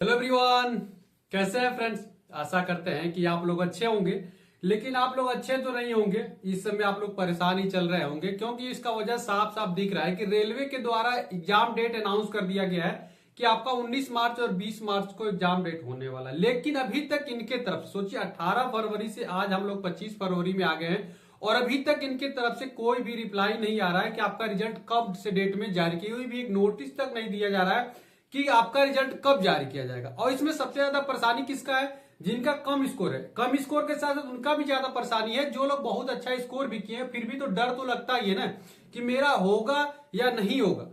Hello everyone, कैसे हैं friends. आशा करते हैं कि आप लोग अच्छे होंगे। लेकिन आप लोग अच्छे तो नहीं होंगे, इस समय आप लोग परेशान ही चल रहे होंगे, क्योंकि इसका वजह साफ साफ दिख रहा है कि रेलवे के द्वारा एग्जाम डेट अनाउंस कर दिया गया है कि आपका 19 मार्च और 20 मार्च को एग्जाम डेट होने वाला है। लेकिन अभी तक इनके तरफ सोचिए 18 फरवरी से आज हम लोग 25 फरवरी में आ गए हैं और अभी तक इनके तरफ से कोई भी रिप्लाई नहीं आ रहा है कि आपका रिजल्ट कब से डेट में जारी की हुई, भी एक नोटिस तक नहीं दिया जा रहा है कि आपका रिजल्ट कब जारी किया जाएगा। और इसमें सबसे ज्यादा परेशानी किसका है? जिनका कम स्कोर है। कम स्कोर के साथ साथ उनका भी ज्यादा परेशानी है। जो लोग बहुत अच्छा स्कोर भी किए फिर भी तो डर तो लगता ही है ना कि मेरा होगा या नहीं होगा।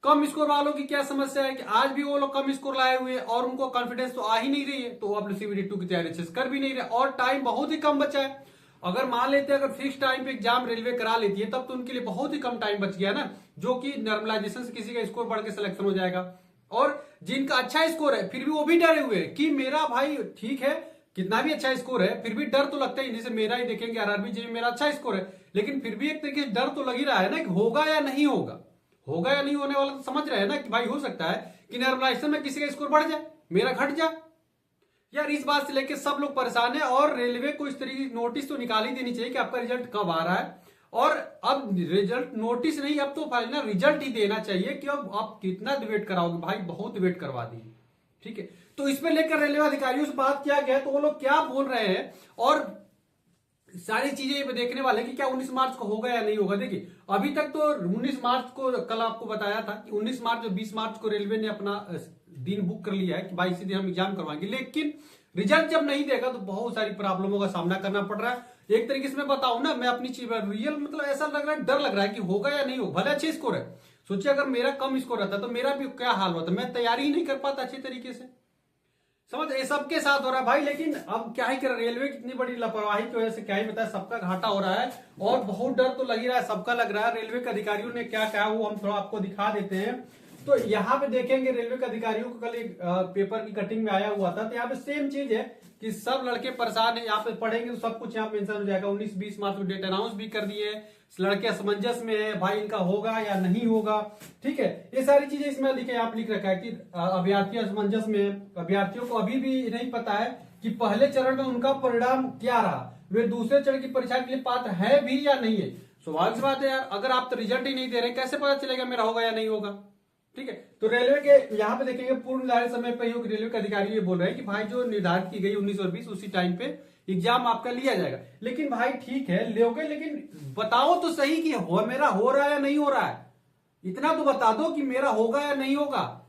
कम स्कोर वालों की क्या समस्या है कि आज भी वो लोग कम स्कोर लाए हुए हैं और उनको कॉन्फिडेंस तो आ ही नहीं रही है, तो वो अपने CBT2 की तैयारी अच्छे से कर भी नहीं रहे और टाइम बहुत ही कम बचा है। अगर मान लेते हैं अगर फिक्स टाइम पे एग्जाम रेलवे करा लेती है तब तो उनके लिए बहुत ही कम टाइम बच गया ना, जो कि नॉर्मलाइजेशन से किसी का स्कोर बढ़ के सिलेक्शन हो जाएगा। और जिनका अच्छा स्कोर है फिर भी वो भी डरे हुए हैं कि मेरा भाई ठीक है, कितना भी अच्छा स्कोर है फिर भी डर तो लगता है। जैसे मेरा ही देखेंगे RRB जी में मेरा अच्छा स्कोर है, लेकिन फिर भी एक तरीके से डर तो लग ही रहा है ना कि होगा या नहीं होगा। होगा या नहीं होने वाला तो समझ रहे हैं ना कि भाई हो सकता है कि नॉर्मलाइजेशन में किसी का स्कोर बढ़ जाए, मेरा घट जाए। यार इस बात से लेके सब लोग परेशान है और रेलवे को इस तरीके की नोटिस तो निकाल ही देनी चाहिए कि आपका रिजल्ट कब आ रहा है। और अब रिजल्ट नोटिस नहीं, अब तो फाइनल रिजल्ट ही देना चाहिए कि अब आप कितना वेट कराओगे। भाई बहुत वेट करवा दिए, ठीक है। तो इस पर लेकर रेलवे अधिकारियों से बात किया गया तो वो लोग क्या बोल रहे हैं और सारी चीजें देखने वाले कि क्या 19 मार्च को होगा या नहीं होगा। देखिए अभी तक तो 19 मार्च को कल आपको बताया था कि 19 मार्च और 20 मार्च को रेलवे ने अपना दिन बुक कर लिया है कि भाई इसी दिन हम एग्जाम करवाएंगे। लेकिन रिजल्ट जब नहीं देगा तो बहुत सारी प्रॉब्लमों का सामना करना पड़ रहा है। एक तरीके से मैं बताऊं ना, मैं अपनी चीज रियल मतलब ऐसा लग रहा है, डर लग रहा है कि होगा या नहीं होगा। भले अच्छे स्कोर है, सोचिए अगर मेरा कम स्कोर रहता तो मेरा भी क्या हाल होता, मैं तैयारी ही नहीं कर पाता अच्छी तरीके से। समझ ये सबके साथ हो रहा है भाई। लेकिन अब क्या ही कर, रेलवे की इतनी बड़ी लापरवाही की वजह से क्या ही बताया, सबका घाटा हो रहा है और बहुत डर तो लग ही रहा है, सबका लग रहा है। रेलवे के अधिकारियों ने क्या कहा वो हम थोड़ा आपको दिखा देते हैं। तो यहाँ पे देखेंगे रेलवे के अधिकारियों को कल एक पेपर की कटिंग में आया हुआ था, तो यहाँ पे सेम चीज है कि सब लड़के परेशान है। यहाँ पे पढ़ेंगे तो सब कुछ यहाँ मेंशन हो जाएगा। 19-20 मार्च को डेट अनाउंस भी कर दिए, लड़के असमंजस में है भाई इनका होगा या नहीं होगा, ठीक है। ये सारी चीजें इसमें लिखे, यहाँ पे लिख रखा है कि अभ्यर्थी असमंजस में है। अभ्यर्थियों को अभी भी नहीं पता है कि पहले चरण में उनका परिणाम क्या रहा, वे दूसरे चरण की परीक्षा के लिए पात्र है भी या नहीं है। स्वाभाविक सी बात है यार, अगर आप तो रिजल्ट ही नहीं दे रहे कैसे पता चलेगा मेरा होगा या नहीं होगा, ठीक है। तो रेलवे के यहाँ पे देखेंगे पूर्व निर्धारित समय पर रेलवे के अधिकारी ये बोल रहे हैं कि भाई जो निर्धारित की गई 19 और 20 उसी टाइम पे एग्जाम आपका लिया जाएगा। लेकिन भाई ठीक है लोगे, लेकिन बताओ तो सही कि मेरा हो रहा है या नहीं हो रहा है। इतना तो बता दो कि मेरा होगा या नहीं होगा।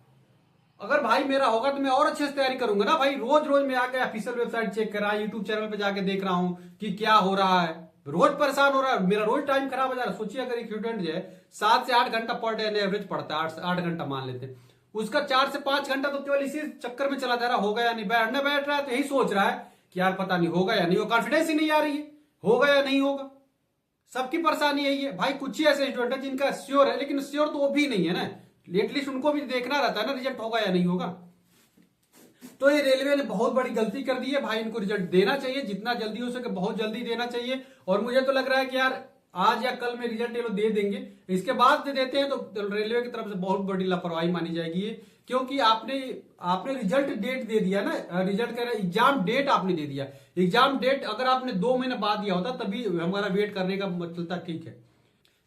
अगर भाई मेरा होगा तो मैं और अच्छे से तैयारी करूंगा ना भाई। रोज रोज मैं आके ऑफिशियल वेबसाइट चेक कर रहा हूं, यूट्यूब चैनल पे जाके देख रहा हूं कि क्या हो रहा है। रोज परेशान हो रहा है, मेरा रोज टाइम खराब हो जा रहा है। सोचिए अगर एक स्टूडेंट जो है 7 से 8 घंटा पर डे एवरेज पढ़ता है, 8 घंटा मान लेते हैं, उसका 4 से 5 घंटा तो केवल इसी चक्कर में चला जा रहा होगा या नहीं। बैठ रहा है तो यही सोच रहा है कि यार पता नहीं होगा या नहीं होगा, कॉन्फिडेंस ही नहीं आ रही है होगा या नहीं होगा। सबकी परेशानी यही है भाई। कुछ ही ऐसे स्टूडेंट है जिनका श्योर है, लेकिन श्योर तो वो भी नहीं है ना, एटलीस्ट उनको भी देखना रहता है ना रिजल्ट होगा या नहीं होगा। तो ये रेलवे ने बहुत बड़ी गलती कर दी है भाई। इनको रिजल्ट देना चाहिए, जितना जल्दी हो सके बहुत जल्दी देना चाहिए। और मुझे तो लग रहा है कि यार आज या कल में रिजल्ट ये लोग दे देंगे। इसके बाद दे देते हैं तो रेलवे की तरफ से बहुत बड़ी लापरवाही मानी जाएगी ये, क्योंकि आपने रिजल्ट डेट दे दिया ना, रिजल्ट कह रहा है एग्जाम डेट आपने दे दिया। एग्जाम डेट अगर आपने 2 महीने बाद दिया होता तभी हमारा वेट करने का मतलब ठीक है।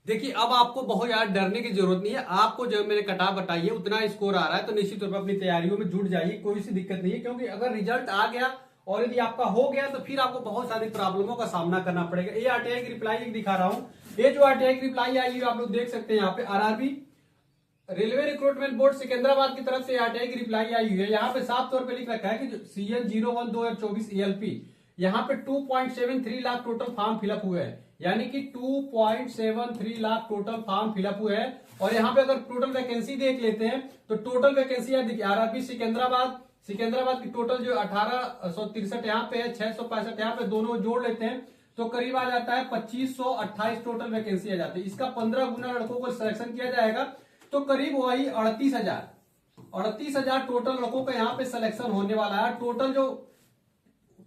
देखिए अब आपको बहुत ज्यादा डरने की जरूरत नहीं है। आपको जो मैंने कटा बताई है उतना स्कोर आ रहा है तो निश्चित तौर पर अपनी तैयारियों में जुट जाइए, कोई सी दिक्कत नहीं है। क्योंकि अगर रिजल्ट आ गया और यदि आपका हो गया तो फिर आपको बहुत सारी प्रॉब्लमों का सामना करना पड़ेगा। ये RTI की रिप्लाई दिखा रहा हूं, ये जो RTI की रिप्लाई आई है आप लोग देख सकते हैं। यहाँ पे RRB railway recruitment board Secunderabad की तरफ से RTI की रिप्लाई आई हुई है। यहाँ पे साफ तौर पे लिख रखा है कि CN 01/2024 ELP यहाँ पे 2.73 लाख टोटल फॉर्म फिलअप हुए हैं, यानी कि 2.73 लाख टोटल फॉर्म फिलअप हुए हैं। और यहाँ पे अगर टोटल वैकेंसी देख लेते हैं तो टोटल वैकेंसी देखिए RRB सिकंदराबाद की टोटल जो 1863 यहाँ पे है, 665 यहाँ पे, दोनों जोड़ लेते हैं तो करीब आ जाता है 2528 टोटल वैकेंसी आ जाती है। इसका 15 गुना लड़कों को सिलेक्शन किया जाएगा तो करीब वही 38,000 टोटल लड़कों का यहाँ पे सिलेक्शन होने वाला है। टोटल जो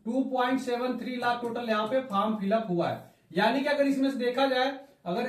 2.73 लाख टोटल यहाँ पे फॉर्म फिलअप हुआ है, यानी कि अगर इसमें से देखा जाए अगर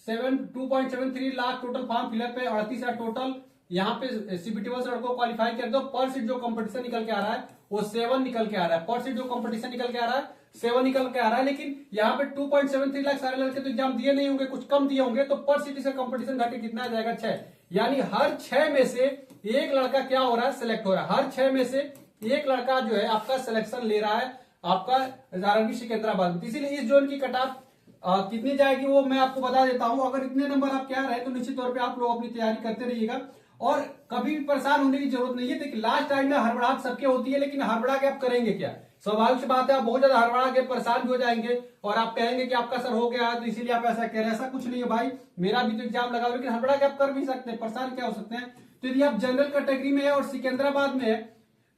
2.73 लाख टोटल फॉर्म फिलअप है, 38,000 टोटल यहाँ पे सीबीटी 1 से लड़कों को क्वालिफाई कर दो, पर सीट जो कंपटीशन निकल के आ रहा है वो 7 निकल के आ रहा है, पर सीट जो कंपटीशन निकल के आ रहा है 7 निकल के आ रहा है। लेकिन यहाँ पे 2.73 लाख सारे लड़के तो एग्जाम दिए नहीं होंगे, कुछ कम दिए होंगे, तो पर सीट से कंपटीशन घट के कितना आ जाएगा 6। यानी हर 6 में से एक लड़का क्या हो रहा है, सिलेक्ट हो रहा है। हर 6 में से एक लड़का जो है आपका सिलेक्शन ले रहा है आपका आरआरबी सिकंदराबाद में। इसीलिए इस जोन की कट ऑफ कितनी जाएगी वो मैं आपको बता देता हूं। अगर इतने नंबर आप क्या रहे तो निश्चित तौर पे आप लोग अपनी तैयारी करते रहिएगा और कभी भी परेशान होने की जरूरत नहीं है। देखिए लास्ट टाइम में हड़बड़ाहट सबके होती है, लेकिन हड़बड़ा के आप करेंगे क्या? स्वाभाविक सी बात है, आप बहुत ज्यादा हड़बड़ा के परेशान भी हो जाएंगे और आप कहेंगे कि आपका सर हो गया है तो इसीलिए आप ऐसा कह रहे हैं। ऐसा कुछ नहीं है भाई, मेरा भी तो एग्जाम लगा, लेकिन हड़बड़ा के आप कर भी सकते हैं, परेशान क्या हो सकते हैं। तो यदि आप जनरल कैटेगरी में है और सिकंदराबाद में है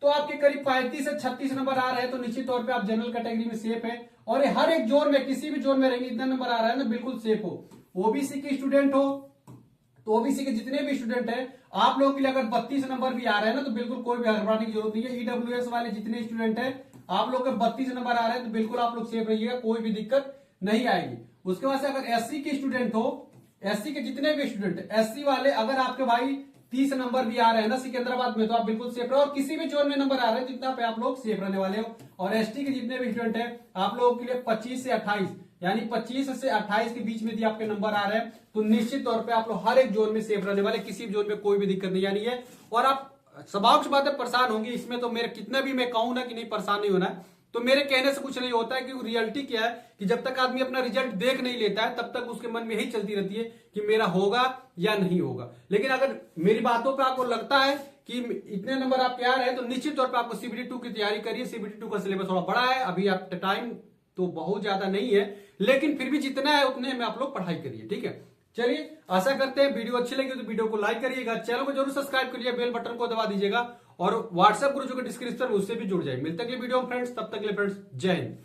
तो आपके करीब 35 से 36 नंबर आ रहे हैं, तो निश्चित तौर पे आप जनरल कैटेगरी में सेफ है। और हर एक जोन में, किसी भी जोन में रहेंगे, इतना नंबर आ रहा है ना, बिल्कुल सेफ हो। ओबीसी के स्टूडेंट हो तो ओबीसी के जितने भी स्टूडेंट हैं आप लोगों के लिए अगर 32 नंबर भी आ रहे हैं ना तो बिल्कुल कोई भी हड़बड़ाने की जरूरत नहीं है। ईडब्ल्यूएस वाले जितने स्टूडेंट हैं आप लोग के 32 नंबर आ रहे हैं तो बिल्कुल आप लोग सेफ रहिएगा, कोई भी दिक्कत नहीं आएगी। उसके बाद से अगर एससी के स्टूडेंट हो, एससी के जितने भी स्टूडेंट, एससी वाले अगर आपके भाई 30 नंबर भी आ रहे हैं ना सिकंदराबाद में तो आप बिल्कुल सेफ रहो। और किसी भी जोन में नंबर आ रहे हैं जितना पे आप लोग सेफ रहने वाले हो। और एसटी के जितने भी स्टूडेंट हैं आप लोगों के लिए 25 से 28 यानी 25 से 28 के बीच में यदि आपके नंबर आ रहे हैं तो निश्चित तौर पे आप लोग हर एक जोन में सेफ रहने वाले, किसी भी जोन में कोई भी दिक्कत नहीं आनी है। और आप स्वाभाविक सी बात है परेशान होंगे, इसमें तो मेरे कितना भी मैं कहूं ना कि नहीं परेशान नहीं होना है, तो मेरे कहने से कुछ नहीं होता है। कि रियलिटी क्या है कि जब तक आदमी अपना रिजल्ट देख नहीं लेता है तब तक उसके मन में यही चलती रहती है कि मेरा होगा या नहीं होगा। लेकिन अगर मेरी बातों पे आपको लगता है कि इतने नंबर आप तैयार है तो निश्चित तौर पे आपको सीबीटी 2 की तैयारी करिए। सीबीटी 2 का सिलेबस थोड़ा बड़ा है, अभी आप टाइम तो बहुत ज्यादा नहीं है, लेकिन फिर भी जितना है उतने में आप लोग पढ़ाई करिए, ठीक है। चलिए आशा करते हैं वीडियो अच्छी लगी तो वीडियो को लाइक करिएगा, चैनल को जरूर सब्सक्राइब करिए, बेल बटन को दबा दीजिएगा और व्हाट्सएप ग्रुप जो डिस्क्रिप्शन उससे भी जुड़ जाए। मिलते अगले वीडियो में फ्रेंड्स, तब तक के लिए फ्रेंड्स जय हिंद।